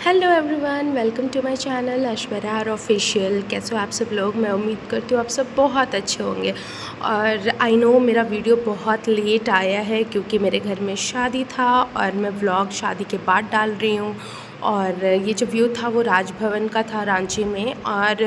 Hello everyone, welcome to my channel Aishwarya R official. कैसे हो आप सब लोग? मैं उम्मीद करती हूँ आप सब बहुत अच्छे होंगे। और आई नो मेरा वीडियो बहुत लेट आया है क्योंकि मेरे घर में शादी था और मैं व्लॉग शादी के बाद डाल रही हूँ। और ये जो व्यू था वो राजभवन का था रांची में। और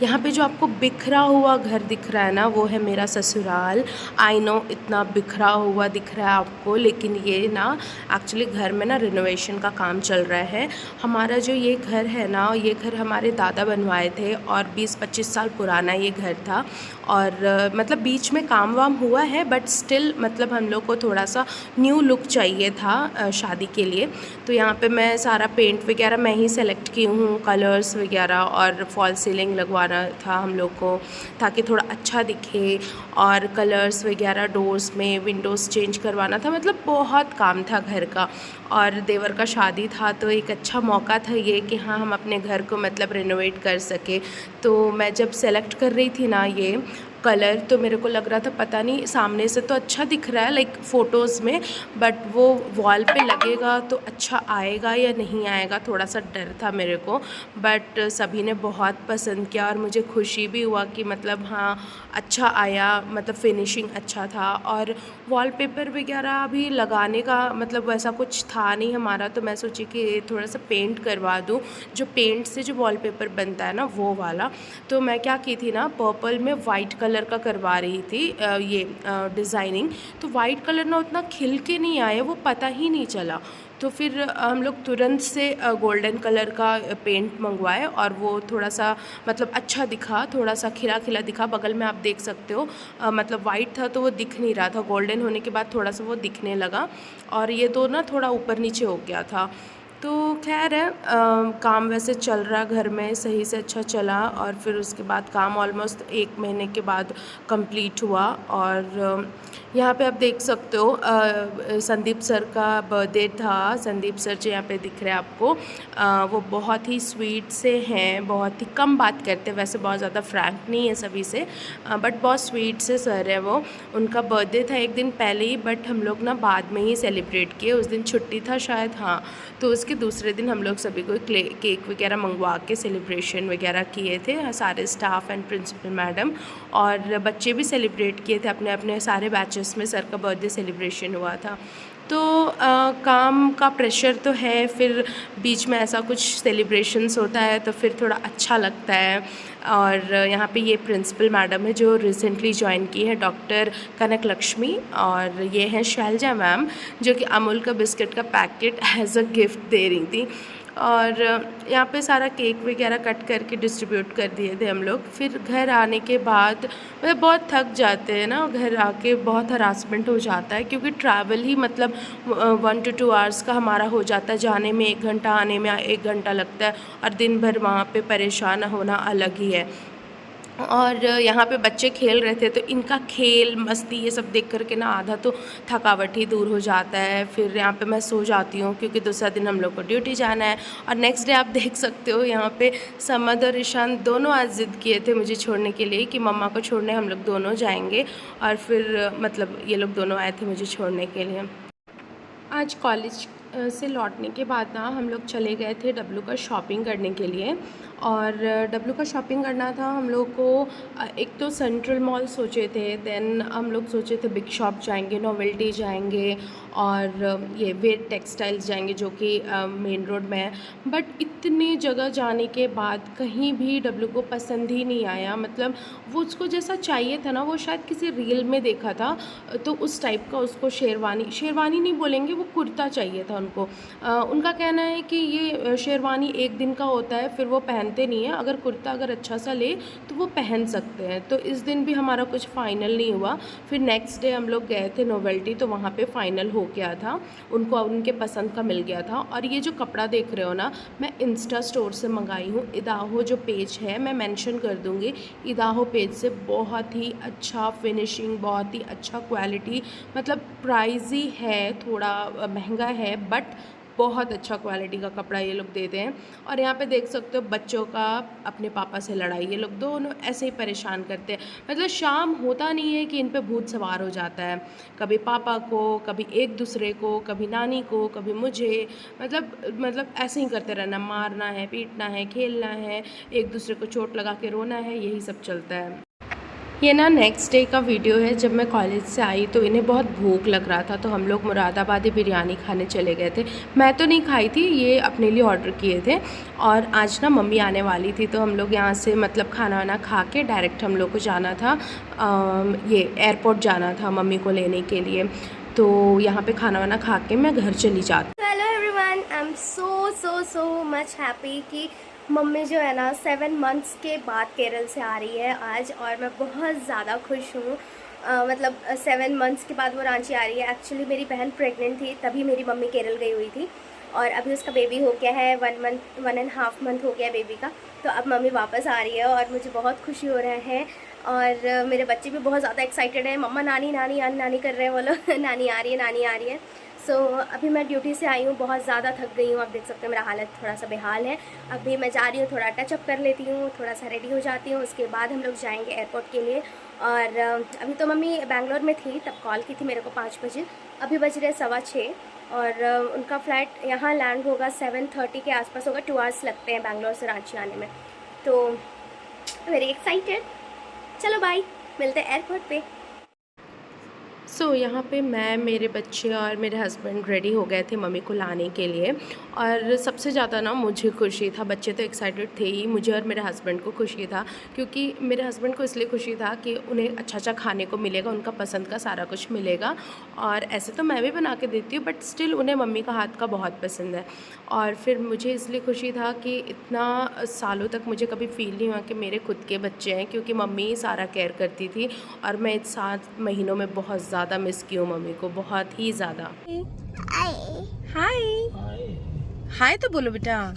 यहाँ पे जो आपको बिखरा हुआ घर दिख रहा है ना, वो है मेरा ससुराल। आई नो इतना बिखरा हुआ दिख रहा है आपको, लेकिन ये ना एक्चुअली घर में ना रिनोवेशन का काम चल रहा है। हमारा जो ये घर है ना, ये घर हमारे दादा बनवाए थे और 20-25 साल पुराना ये घर था। और मतलब बीच में काम वाम हुआ है, बट स्टिल मतलब हम लोग को थोड़ा सा न्यू लुक चाहिए था शादी के लिए। तो यहाँ पे मैं सारा पेंट वगैरह मैं ही सेलेक्ट की हूँ, कलर्स वगैरह, और फॉल सीलिंग लगवाना था हम लोग को ताकि थोड़ा अच्छा दिखे। और कलर्स वगैरह डोर्स में, विंडोज़ चेंज करवाना था, मतलब बहुत काम था घर का। और देवर का शादी था तो एक अच्छा मौका था ये कि हाँ हम अपने घर को मतलब रिनोवेट कर सके। तो मैं जब सेलेक्ट कर रही थी ना ये कलर, तो मेरे को लग रहा था पता नहीं, सामने से तो अच्छा दिख रहा है लाइक फ़ोटोज़ में, बट वो वॉल पे लगेगा तो अच्छा आएगा या नहीं आएगा, थोड़ा सा डर था मेरे को। बट सभी ने बहुत पसंद किया और मुझे खुशी भी हुआ कि मतलब हाँ अच्छा आया, मतलब फिनिशिंग अच्छा था। और वॉलपेपर वगैरह भी लगाने का मतलब वैसा कुछ था नहीं हमारा, तो मैं सोची कि थोड़ा सा पेंट करवा दूँ, जो पेंट से जो वॉलपेपर बनता है ना वो वाला। तो मैं क्या की थी ना, पर्पल में वाइट कलर का करवा रही थी ये डिज़ाइनिंग। तो वाइट कलर ना उतना खिल के नहीं आया, वो पता ही नहीं चला। तो फिर हम लोग तुरंत से गोल्डन कलर का पेंट मंगवाए और वो थोड़ा सा मतलब अच्छा दिखा, थोड़ा सा खिला खिला दिखा। बगल में आप देख सकते हो मतलब वाइट था तो वो दिख नहीं रहा था, गोल्डन होने के बाद थोड़ा सा वो दिखने लगा। और ये तो ना थोड़ा ऊपर नीचे हो गया था। तो खैर है, काम वैसे चल रहा घर में सही से अच्छा चला। और फिर उसके बाद काम ऑलमोस्ट 1 महीने के बाद कंप्लीट हुआ। और यहाँ पे आप देख सकते हो संदीप सर का बर्थडे था। संदीप सर जो यहाँ पे दिख रहे हैं आपको, वो बहुत ही स्वीट से हैं, बहुत ही कम बात करते हैं, वैसे बहुत ज़्यादा फ्रैंक नहीं है सभी से, बट बहुत स्वीट से सर है वो। उनका बर्थडे था 1 दिन पहले ही, बट हम लोग ना बाद में ही सेलिब्रेट किए। उस दिन छुट्टी था शायद, हाँ। तो उसके दूसरे दिन हम लोग सभी को केक वगैरह मंगवा के सेलिब्रेशन वगैरह किए थे, सारे स्टाफ एंड प्रिंसिपल मैडम। और बच्चे भी सेलिब्रेट किए थे, अपने अपने सारे बैचेस में सर का बर्थडे सेलिब्रेशन हुआ था। तो काम का प्रेशर तो है, फिर बीच में ऐसा कुछ सेलिब्रेशंस होता है तो फिर थोड़ा अच्छा लगता है। और यहाँ पे ये प्रिंसिपल मैडम है जो रिसेंटली ज्वाइन की है, डॉक्टर कनक लक्ष्मी। और ये हैं शैलजा मैम, जो कि अमूल का बिस्किट का पैकेट एज अ गिफ्ट दे रही थी। और यहाँ पे सारा केक वगैरह कट करके डिस्ट्रीब्यूट कर दिए थे हम लोग। फिर घर आने के बाद मतलब बहुत थक जाते हैं ना, घर आके बहुत हरासमेंट हो जाता है क्योंकि ट्रैवल ही मतलब 1 to 2 आवर्स का हमारा हो जाता है। जाने में 1 घंटा, आने में 1 घंटा लगता है, और दिन भर वहाँ पे परेशान होना अलग ही है। और यहाँ पे बच्चे खेल रहे थे तो इनका खेल मस्ती ये सब देख कर के ना आधा तो थकावट ही दूर हो जाता है। फिर यहाँ पे मैं सो जाती हूँ क्योंकि दूसरा दिन हम लोग को ड्यूटी जाना है। और नेक्स्ट डे आप देख सकते हो यहाँ पे समद और ईशान दोनों आज ज़िद किए थे मुझे छोड़ने के लिए कि मम्मा को छोड़ने हम लोग दोनों जाएंगे। और फिर मतलब ये लोग दोनों आए थे मुझे छोड़ने के लिए। आज कॉलेज से लौटने के बाद ना हम लोग चले गए थे डब्लू का शॉपिंग करने के लिए। और डब्लू का शॉपिंग करना था हम लोग को। एक तो सेंट्रल मॉल सोचे थे, देन हम लोग सोचे थे बिग शॉप जाएंगे, नोवेल्टी जाएंगे, और ये वेट टेक्सटाइल्स जाएंगे जो कि मेन रोड में है। बट इतनी जगह जाने के बाद कहीं भी डब्लू को पसंद ही नहीं आया। मतलब वो उसको जैसा चाहिए था ना, वो शायद किसी रील में देखा था तो उस टाइप का उसको शेरवानी नहीं बोलेंगे, वो कुर्ता चाहिए था उनको। उनका कहना है कि ये शेरवानी 1 दिन का होता है, फिर वो पहनते नहीं है। अगर कुर्ता अगर अच्छा सा ले तो वो पहन सकते हैं। तो इस दिन भी हमारा कुछ फ़ाइनल नहीं हुआ। फिर नेक्स्ट डे हम लोग गए थे नोवेल्टी, तो वहाँ पे फ़ाइनल हो गया था, उनको उनके पसंद का मिल गया था। और ये जो कपड़ा देख रहे हो ना, मैं इंस्टा स्टोर से मंगाई हूँ। इदाहो जो पेज है मैं मेंशन कर दूँगी, इदाहो पेज से बहुत ही अच्छा फिनिशिंग, बहुत ही अच्छा क्वालिटी, मतलब प्राइज़ी है, थोड़ा महंगा है, बट बहुत अच्छा क्वालिटी का कपड़ा ये लोग देते हैं। और यहाँ पे देख सकते हो बच्चों का अपने पापा से लड़ाई, ये लोग दोनों ऐसे ही परेशान करते हैं। मतलब शाम होता नहीं है कि इन पे भूत सवार हो जाता है, कभी पापा को, कभी एक दूसरे को, कभी नानी को, कभी मुझे। मतलब ऐसे ही करते रहना, मारना है, पीटना है, खेलना है, एक दूसरे को चोट लगा के रोना है, यही सब चलता है। ये ना नेक्स्ट डे का वीडियो है। जब मैं कॉलेज से आई तो इन्हें बहुत भूख लग रहा था, तो हम लोग मुरादाबादी बिरयानी खाने चले गए थे। मैं तो नहीं खाई थी, ये अपने लिए ऑर्डर किए थे। और आज ना मम्मी आने वाली थी, तो हम लोग यहाँ से मतलब खाना वाना खा के डायरेक्ट हम लोग को जाना था, ये एयरपोर्ट जाना था मम्मी को लेने के लिए। तो यहाँ पे खाना वाना खा के मैं घर चली जाती। Hello everyone, I am so much happy कि मम्मी जो है ना 7 मंथ्स के बाद केरल से आ रही है आज, और मैं बहुत ज़्यादा खुश हूँ। मतलब 7 मंथ्स के बाद वो रांची आ रही है। एक्चुअली मेरी बहन प्रेग्नेंट थी, तभी मेरी मम्मी केरल गई हुई थी, और अभी उसका बेबी हो गया है 1.5 मंथ हो गया बेबी का। तो अब मम्मी वापस आ रही है और मुझे बहुत खुशी हो रहा है। और मेरे बच्चे भी बहुत ज़्यादा एक्साइटेड हैं, मम्मा नानी नानी नानी नानी कर रहे हैं वो लोग नानी आ रही है, नानी आ रही है। सो अभी मैं ड्यूटी से आई हूँ, बहुत ज़्यादा थक गई हूँ। आप देख सकते हैं मेरा हालत थोड़ा सा बेहाल है। अभी मैं जा रही हूँ, थोड़ा टचअप कर लेती हूँ, थोड़ा सा रेडी हो जाती हूँ, उसके बाद हम लोग जाएंगे एयरपोर्ट के लिए। और अभी तो मम्मी बैंगलोर में थी, तब कॉल की थी मेरे को 5 बजे, अभी बज रहे 6:15। और उनका फ़्लाइट यहाँ लैंड होगा 7:30 के आसपास होगा। 2 आवर्स लगते हैं बैंगलोर से रांची आने में। तो वेरी एक्साइटेड। चलो बाय, मिलते हैं एयरपोर्ट पे। यहाँ पे मैं, मेरे बच्चे और मेरे हस्बैंड रेडी हो गए थे मम्मी को लाने के लिए। और सबसे ज़्यादा ना मुझे खुशी था, बच्चे तो एक्साइटेड थे ही, मुझे और मेरे हस्बैंड को खुशी था। क्योंकि मेरे हस्बैंड को इसलिए खुशी था कि उन्हें अच्छा अच्छा खाने को मिलेगा, उनका पसंद का सारा कुछ मिलेगा। और ऐसे तो मैं भी बना के देती हूँ, बट स्टिल उन्हें मम्मी का हाथ का बहुत पसंद है। और फिर मुझे इसलिए खुशी था कि इतना सालों तक मुझे कभी फील नहीं हुआ कि मेरे खुद के बच्चे हैं, क्योंकि मम्मी ही सारा केयर करती थी। और मैं इस 7 महीनों में बहुत ज़्यादा मिस की हूँ मम्मी को, बहुत ही ज़्यादा। हाय हाय तो बोलो बेटा।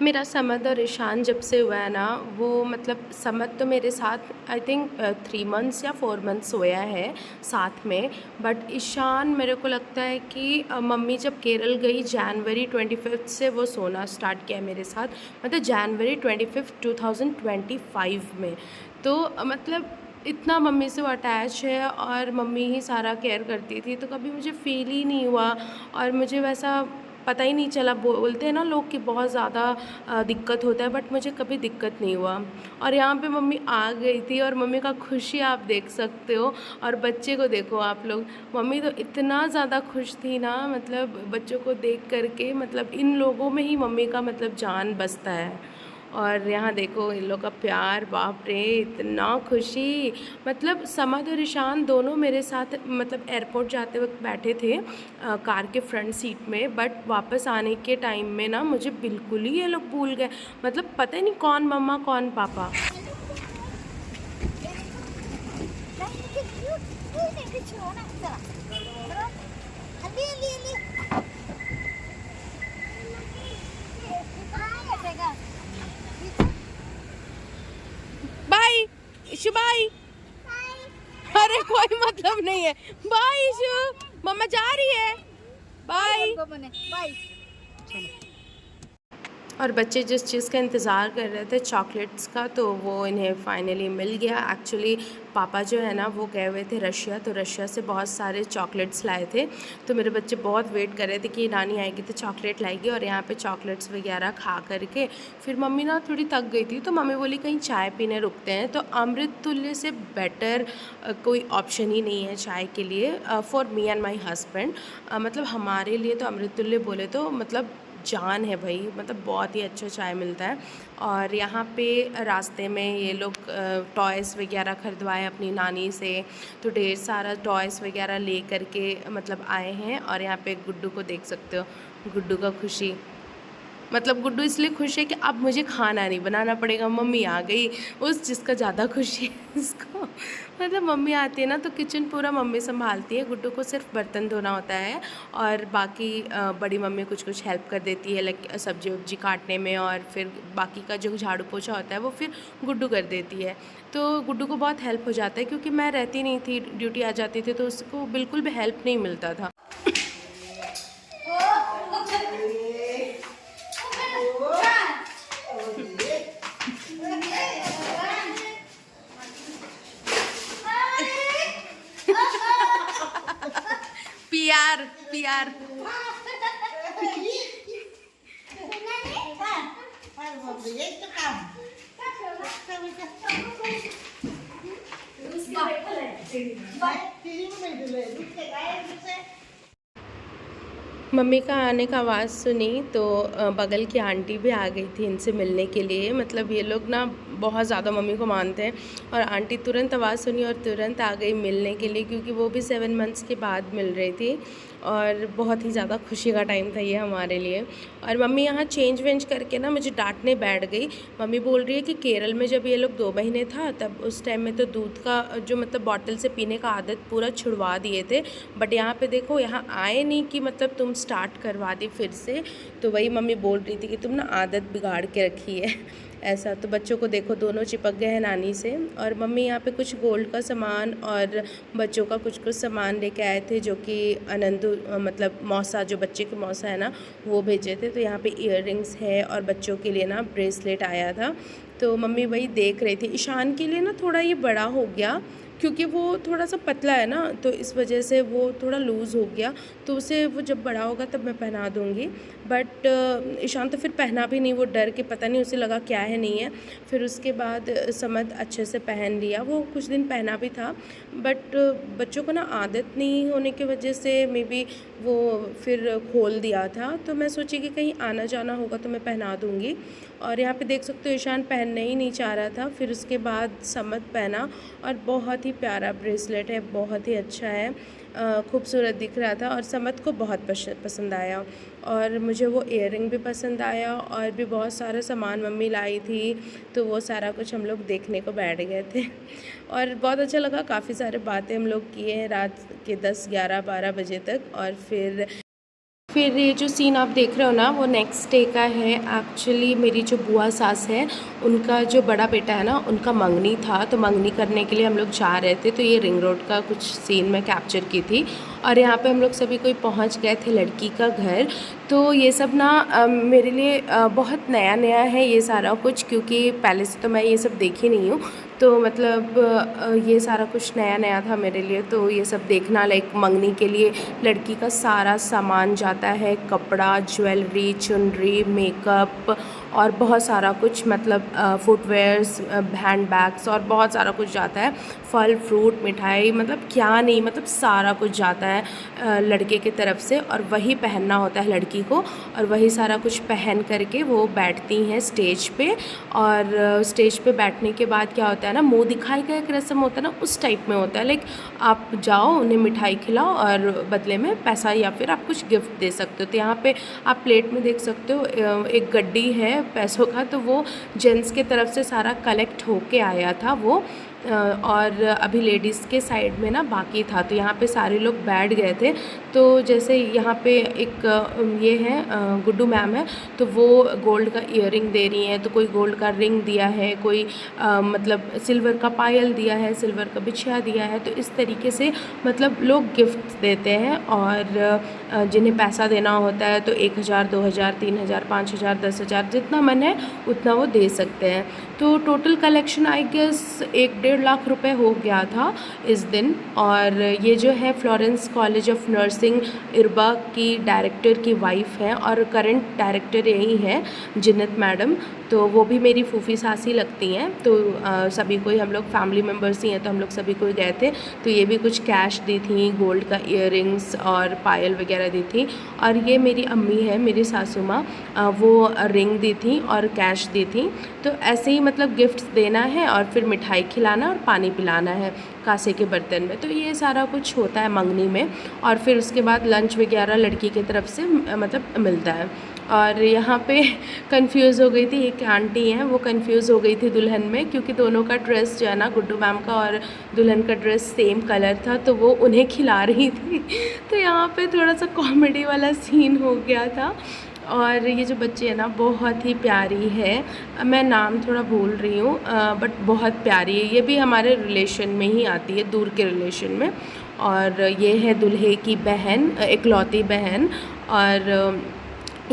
मेरा समद और ईशान जब से हुआ है ना, वो मतलब समद तो मेरे साथ आई थिंक 3 मंथ्स या 4 मंथ्स सोया है साथ में। बट ईशान मेरे को लगता है कि मम्मी जब केरल गई जनवरी 25 से वो सोना स्टार्ट किया मेरे साथ, मतलब जनवरी 25 2025 में। तो मतलब इतना मम्मी से वो अटैच है, और मम्मी ही सारा केयर करती थी, तो कभी मुझे फील ही नहीं हुआ। और मुझे वैसा पता ही नहीं चला। बोलते हैं ना लोग कि बहुत ज़्यादा दिक्कत होता है, बट मुझे कभी दिक्कत नहीं हुआ। और यहाँ पे मम्मी आ गई थी, और मम्मी का खुशी आप देख सकते हो। और बच्चे को देखो आप लोग, मम्मी तो इतना ज़्यादा खुश थी ना, मतलब बच्चों को देख करके, मतलब इन लोगों में ही मम्मी का मतलब जान बसता है। और यहाँ देखो इन लोग का प्यार, बाप रे इतना खुशी। मतलब समद और ईशान दोनों मेरे साथ मतलब एयरपोर्ट जाते वक्त बैठे थे कार के फ्रंट सीट में, बट वापस आने के टाइम में ना मुझे बिल्कुल ही ये लोग भूल गए। मतलब पता ही नहीं कौन मम्मा कौन पापा। Bye Ishu, bye. अरे कोई मतलब नहीं है, बाय इशू, मम्मा जा रही है, बाय। और बच्चे जिस चीज़ का इंतज़ार कर रहे थे चॉकलेट्स का, तो वो इन्हें फाइनली मिल गया। एक्चुअली पापा जो है ना वो गए हुए थे रशिया, तो रशिया से बहुत सारे चॉकलेट्स लाए थे। तो मेरे बच्चे बहुत वेट कर रहे थे कि नानी आएगी तो चॉकलेट लाएगी। और यहाँ पे चॉकलेट्स वगैरह खा करके फिर मम्मी ना थोड़ी थक गई थी, तो मम्मी बोली कहीं चाय पीने रुकते हैं। तो अमृत तुल्य से बेटर कोई ऑप्शन ही नहीं है चाय के लिए, for me and my husband. मतलब हमारे लिए तो अमृत तुल्य बोले तो मतलब जान है भाई, मतलब बहुत ही अच्छा चाय मिलता है। और यहाँ पे रास्ते में ये लोग टॉयज़ वगैरह ख़रीदवाए अपनी नानी से, तो ढेर सारा टॉयज़ वगैरह ले करके मतलब आए हैं। और यहाँ पे गुड्डू को देख सकते हो, गुड्डू का खुशी। मतलब गुड्डू इसलिए खुश है कि अब मुझे खाना नहीं बनाना पड़ेगा, मम्मी आ गई। उस चीज़ का ज़्यादा खुशी है इसको। मतलब मम्मी आती है ना तो किचन पूरा मम्मी संभालती है, गुड्डू को सिर्फ बर्तन धोना होता है और बाकी बड़ी मम्मी कुछ कुछ हेल्प कर देती है, लाइक सब्जी वब्जी काटने में, और फिर बाकी का जो झाड़ू पोछा होता है वो फिर गुड्डू कर देती है। तो गुड्डू को बहुत हेल्प हो जाता है, क्योंकि मैं रहती नहीं थी, ड्यूटी आ जाती थी, तो उसको बिल्कुल भी हेल्प नहीं मिलता था। पियार पियार मम्मी का आने का आवाज़ सुनी तो बगल की आंटी भी आ गई थी इनसे मिलने के लिए। मतलब ये लोग ना बहुत ज़्यादा मम्मी को मानते हैं, और आंटी तुरंत आवाज़ सुनी और तुरंत आ गई मिलने के लिए, क्योंकि वो भी 7 मंथ्स के बाद मिल रही थी। और बहुत ही ज़्यादा खुशी का टाइम था ये हमारे लिए। और मम्मी यहाँ चेंज वेंज करके ना मुझे डांटने बैठ गई। मम्मी बोल रही है कि केरल में जब ये लोग 2 महीने था तब उस टाइम में तो दूध का जो मतलब बॉटल से पीने का आदत पूरा छुड़वा दिए थे, बट यहाँ पे देखो यहाँ आए नहीं कि मतलब तुम स्टार्ट करवा दी फिर से। तो वही मम्मी बोल रही थी कि तुम ना आदत बिगाड़ के रखी है ऐसा। तो बच्चों को देखो दोनों चिपक गए हैं नानी से। और मम्मी यहाँ पे कुछ गोल्ड का सामान और बच्चों का कुछ कुछ सामान लेके आए थे, जो कि आनंदू मतलब मौसा, जो बच्चे के मौसा है ना, वो भेजे थे। तो यहाँ पे इयररिंग्स है और बच्चों के लिए ना ब्रेसलेट आया था। तो मम्मी वही देख रही थी। ईशान के लिए ना थोड़ा ये बड़ा हो गया, क्योंकि वो थोड़ा सा पतला है ना, तो इस वजह से वो थोड़ा लूज़ हो गया। तो उसे वो जब बड़ा होगा तब मैं पहना दूँगी। बट ईशान तो फिर पहना भी नहीं, वो डर के, पता नहीं उसे लगा क्या है नहीं है। फिर उसके बाद समद अच्छे से पहन लिया, वो कुछ दिन पहना भी था। बट बच्चों को ना आदत नहीं होने की वजह से मे बी वो फिर खोल दिया था। तो मैं सोची कि कहीं आना जाना होगा तो मैं पहना दूँगी। और यहाँ पे देख सकते हो ईशान पहनने ही नहीं चाह रहा था। फिर उसके बाद समद पहना, और बहुत ही प्यारा ब्रेसलेट है, बहुत ही अच्छा है, खूबसूरत दिख रहा था और समद को बहुत पसंद आया। और मुझे वो इयररिंग भी पसंद आया, और भी बहुत सारा सामान मम्मी लाई थी। तो वो सारा कुछ हम लोग देखने को बैठ गए थे और बहुत अच्छा लगा। काफ़ी सारे बातें हम लोग किए हैं रात के 10, 11, 12 बजे तक। और फिर ये जो सीन आप देख रहे हो ना, वो नेक्स्ट डे का है। एक्चुअली मेरी जो बुआ सास है, उनका जो बड़ा बेटा है ना, उनका मंगनी था। तो मंगनी करने के लिए हम लोग जा रहे थे। तो ये रिंग रोड का कुछ सीन मैं कैप्चर की थी, और यहाँ पे हम लोग सभी कोई पहुँच गए थे लड़की का घर। तो ये सब ना मेरे लिए बहुत नया नया है ये सारा कुछ, क्योंकि पहले से तो मैं ये सब देखी नहीं हूँ। तो मतलब ये सारा कुछ नया नया था मेरे लिए। तो ये सब देखना, लाइक मंगनी के लिए लड़की का सारा सामान जाता है, कपड़ा, ज्वेलरी, चुनरी, मेकअप और बहुत सारा कुछ, मतलब फुटवेयर्स, हैंड बैग्स और बहुत सारा कुछ जाता है। फल फ्रूट मिठाई, मतलब क्या नहीं, मतलब सारा कुछ जाता है लड़के की तरफ से, और वही पहनना होता है लड़की को। और वही सारा कुछ पहन करके वो बैठती हैं स्टेज पे। और स्टेज पे बैठने के बाद क्या होता है ना, मुँह दिखाई का एक रस्म होता है ना, उस टाइप में होता है। लाइक आप जाओ, उन्हें मिठाई खिलाओ और बदले में पैसा या फिर आप कुछ गिफ्ट दे सकते हो। तो यहाँ पे आप प्लेट में देख सकते हो एक गड्डी है पैसों का। तो वो जेंट्स के तरफ से सारा कलेक्ट होके आया था वो, और अभी लेडीज़ के साइड में ना बाकी था। तो यहाँ पे सारे लोग बैठ गए थे। तो जैसे यहाँ पे एक ये है गुड्डू मैम है, तो वो गोल्ड का इयररिंग दे रही हैं, तो कोई गोल्ड का रिंग दिया है, कोई मतलब सिल्वर का पायल दिया है, सिल्वर का बिछिया दिया है। तो इस तरीके से मतलब लोग गिफ्ट देते हैं, और जिन्हें पैसा देना होता है तो 1000, 2000, 3000, 5000, 10,000 जितना मन है उतना वो दे सकते हैं। तो total collection I guess 1-1.5 lakh रुपए हो गया था इस दिन। और ये जो है Florence college of nursing Irba की डायरेक्टर की वाइफ है, और करंट डायरेक्टर यही है जिन्नत मैडम। तो वो भी मेरी फूफी सासी लगती हैं। तो सभी कोई, हम लोग फैमिली मेम्बर्स ही हैं, तो हम लोग सभी कोई गए थे। तो ये भी कुछ कैश दी थी, गोल्ड का इयररिंग्स और पायल वगैरह दी थी। और ये मेरी अम्मी है, मेरी सासू माँ, वो रिंग दी थी और कैश दी थी। तो ऐसे ही मतलब गिफ्ट्स देना है और फिर मिठाई खिलाना और पानी पिलाना है कांसे के बर्तन में। तो ये सारा कुछ होता है मंगनी में। और फिर उसके बाद लंच वगैरह लड़की की तरफ से मतलब मिलता है। और यहाँ पे कंफ्यूज हो गई थी, एक आंटी हैं वो कंफ्यूज हो गई थी दुल्हन में, क्योंकि दोनों का ड्रेस जो है ना, गुड्डू मैम का और दुल्हन का ड्रेस सेम कलर था, तो वो उन्हें खिला रही थी। तो यहाँ पे थोड़ा सा कॉमेडी वाला सीन हो गया था। और ये जो बच्ची है ना बहुत ही प्यारी है, मैं नाम थोड़ा भूल रही हूँ, बट बहुत प्यारी है। ये भी हमारे रिलेशन में ही आती है, दूर के रिलेशन में। और ये है दूल्हे की बहन, इकलौती बहन। और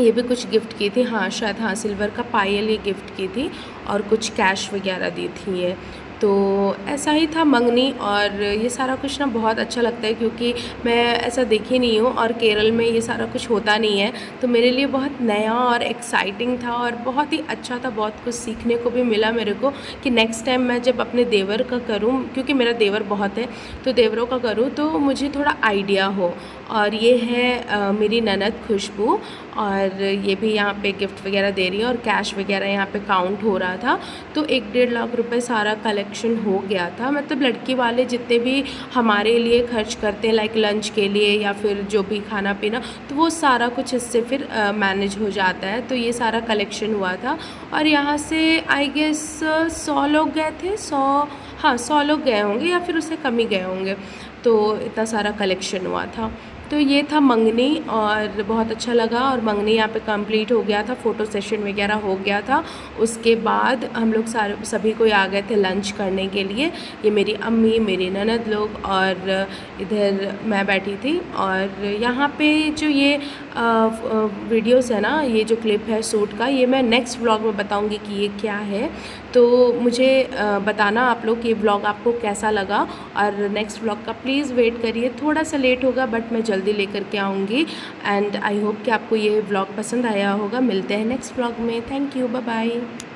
ये भी कुछ गिफ्ट की थी, हाँ शायद, हाँ सिल्वर का पायल ये गिफ्ट की थी और कुछ कैश वगैरह दी थी ये। तो ऐसा ही था मंगनी। और ये सारा कुछ ना बहुत अच्छा लगता है, क्योंकि मैं ऐसा देखी नहीं हूँ और केरल में ये सारा कुछ होता नहीं है, तो मेरे लिए बहुत नया और एक्साइटिंग था और बहुत ही अच्छा था। बहुत कुछ सीखने को भी मिला मेरे को कि नेक्स्ट टाइम मैं जब अपने देवर का करूँ, क्योंकि मेरा देवर बहुत है, तो देवरों का करूँ तो मुझे थोड़ा आइडिया हो। और ये है मेरी ननद खुशबू, और ये भी यहाँ पे गिफ्ट वगैरह दे रही है और कैश वगैरह यहाँ पे काउंट हो रहा था। तो 1-1.5 लाख रुपए सारा कलेक्शन हो गया था। मतलब लड़की वाले जितने भी हमारे लिए खर्च करते हैं, लाइक लंच के लिए या फिर जो भी खाना पीना, तो वो सारा कुछ इससे फिर मैनेज हो जाता है। तो ये सारा कलेक्शन हुआ था। और यहाँ से आई गेस 100 लोग गए थे, 100 लोग गए होंगे या फिर उससे कम ही गए होंगे। तो इतना सारा कलेक्शन हुआ था। तो ये था मंगनी, और बहुत अच्छा लगा। और मंगनी यहाँ पे कंप्लीट हो गया था, फ़ोटो सेशन वगैरह हो गया था। उसके बाद हम लोग सभी कोई आ गए थे लंच करने के लिए। ये मेरी अम्मी, मेरी ननद लोग, और इधर मैं बैठी थी। और यहाँ पे जो ये वीडियोस है ना, ये जो क्लिप है सूट का, ये मैं नेक्स्ट व्लॉग में बताऊँगी कि ये क्या है। तो मुझे बताना आप लोग कि ये व्लॉग आपको कैसा लगा। और नेक्स्ट व्लॉग का प्लीज़ वेट करिए, थोड़ा सा लेट होगा बट मैं जल्दी लेकर के आऊँगी। एंड आई होप कि आपको ये व्लॉग पसंद आया होगा। मिलते हैं नेक्स्ट व्लॉग में। Thank you, bye bye.